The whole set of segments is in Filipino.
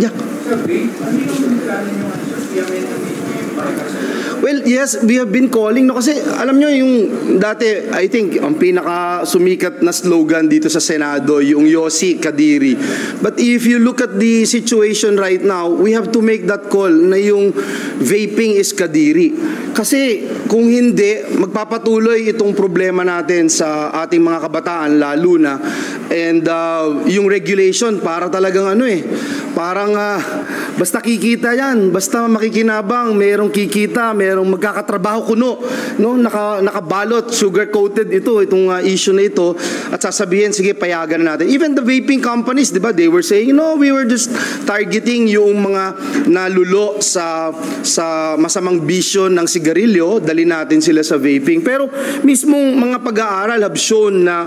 Yeah. Well, yes, we have been calling, no, kasi alam nyo yung dati, I think, ang pinaka sumikat na slogan dito sa Senado, yung Yossi Kadiri. But if you look at the situation right now, we have to make that call na yung vaping is Kadiri. Kasi kung hindi, magpapatuloy itong problema natin sa ating mga kabataan, lalo na. And yung regulation, para talagang parang basta kikita yan, basta makikinabang, merong kikita, merong magkakatrabaho kuno, no? Nakabalot, sugar-coated itong issue na ito, at sasabihin, sige, payagan na natin. Even the vaping companies, di ba, they were saying, no, we were just targeting yung mga nalulo sa masamang bisyo ng sigarilyo, dali natin sila sa vaping. Pero mismong mga pag-aaral have shown na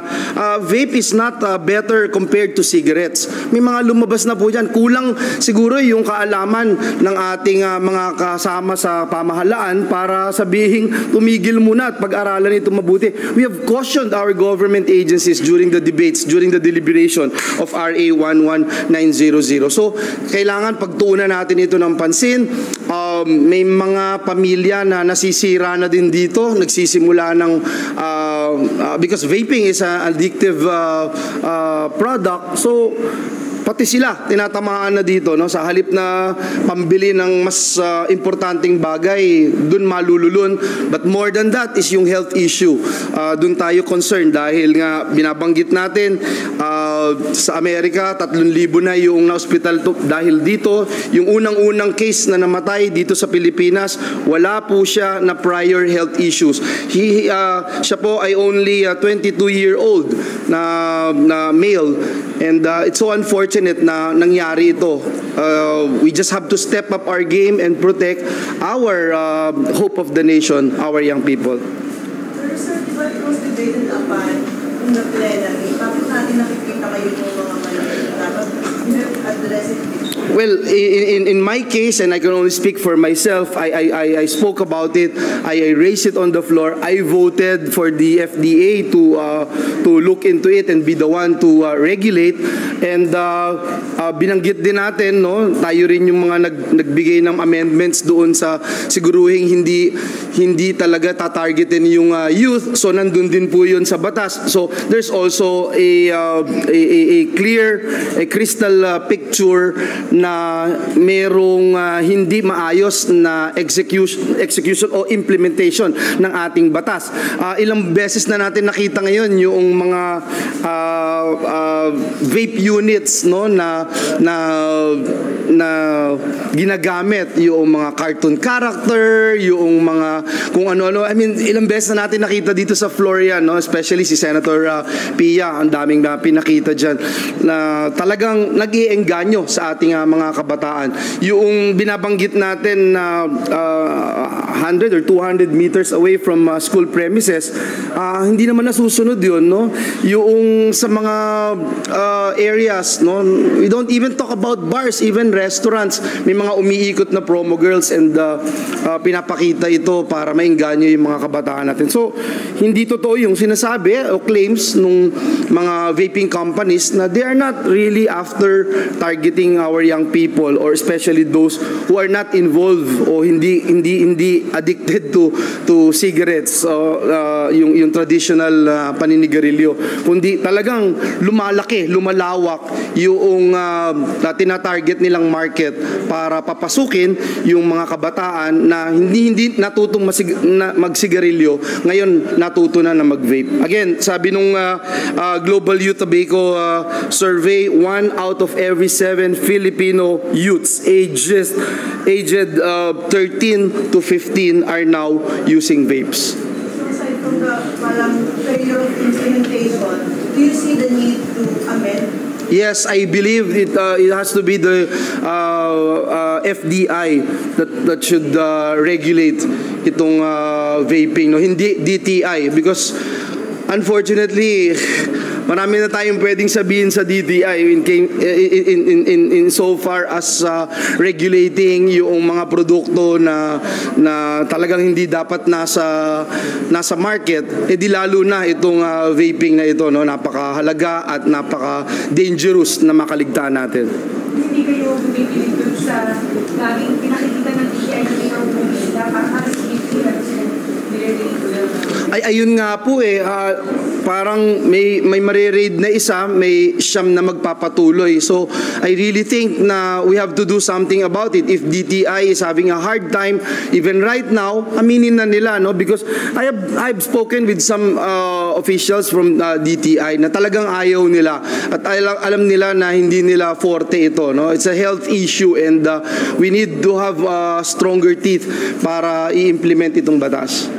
vape is not better compared to cigarettes. May mga lumabas na po dyan. Kulang siguro yung kaalaman ng ating mga kasama sa pamahalaan para sabihin tumigil muna at pag-aralan ito mabuti. We have cautioned our government agencies during the debates, during the deliberation of RA 11900. So, kailangan pagtuunan natin ito ng pansin. May mga pamilya na nasisira na din dito, nagsisimula ng because vaping is an addictive product. So, pati sila tinatamaan na dito, no, sa halip na pambili ng mas importanteng bagay, dun malululun. But more than that is yung health issue. Dun tayo concerned dahil nga binabanggit natin sa Amerika 3,000 na yung na-hospital dahil dito. Yung unang-unang case na namatay dito sa Pilipinas, wala po siya na prior health issues. Siya po ay only 22-year-old na male, and it's so unfortunate na nangyari ito. We just have to step up our game and protect our hope of the nation, our young people. Sir, di ba it was debated upon kung na-plenary? Bakit natin nakikita kayo ng mga malaki? Dapat address it. Well, in my case, and I can only speak for myself, I spoke about it. I raised it on the floor. I voted for the FDA to look into it and be the one to regulate. And binanggit din natin, no, tayo rin yung mga nagbigay ng amendments doon sa siguruhing hindi talaga tatargetin yung youth. So nandun din po yun sa batas. So there's also a clear, a crystal picture na merong hindi maayos na execution o implementation ng ating batas. Ilang beses na natin nakita ngayon yung mga vape units, no, na ginagamit yung mga cartoon character, yung mga kung ano-ano. I mean, ilang beses na natin nakita dito sa floor yan, no, especially si Senator Pia, ang daming pinakita dyan na talagang nag-iengganyo sa ating mga kabataan. Yung binabanggit natin na 100 or 200 meters away from school premises, hindi naman nasusunod yun, no? Yung sa mga areas, no, we don't even talk about bars, even restaurants, may mga umiikot na promo girls, and pinapakita ito para maengganyo yung mga kabataan natin. So, hindi totoo yung sinasabi o claims nung mga vaping companies na they are not really after targeting our young people, or especially those who are not involved o hindi addicted to cigarettes o yung traditional paninigarilyo, kundi talagang lumalawak yung tinatarget nilang market para papasukin yung mga kabataan na hindi natutong magsigarilyo, ngayon natuto na mag-vape. Again, sabi nung Global Youth Tobacco survey, 1 out of every 7 Filipino youths aged 13 to 15 are now using vapes. Aside from the failure of implementation, do you see the need to amend? Yes, I believe it has to be the FDI that should regulate itong vaping, no, hindi DTI, because unfortunately marami na tayong pwedeng sabihin sa DTI in so far as regulating yung mga produkto na talagang hindi dapat nasa market, di lalo na itong vaping na ito, no, napakahalaga at napaka-dangerous na makaligtaan natin. hindi kayo bumipilit dun sa laging pinakikita ng DTI na pinahuli na para sa DTI na nire-rate ko lang. Ay, ayun nga po parang may mariraid na isa, may siyam na magpapatuloy. So, I really think na we have to do something about it. If DTI is having a hard time, even right now, aminin na nila, no? Because I've spoken with some officials from DTI na talagang ayaw nila at alam nila na hindi nila forte ito, no? It's a health issue and we need to have stronger teeth para i-implement itong batas.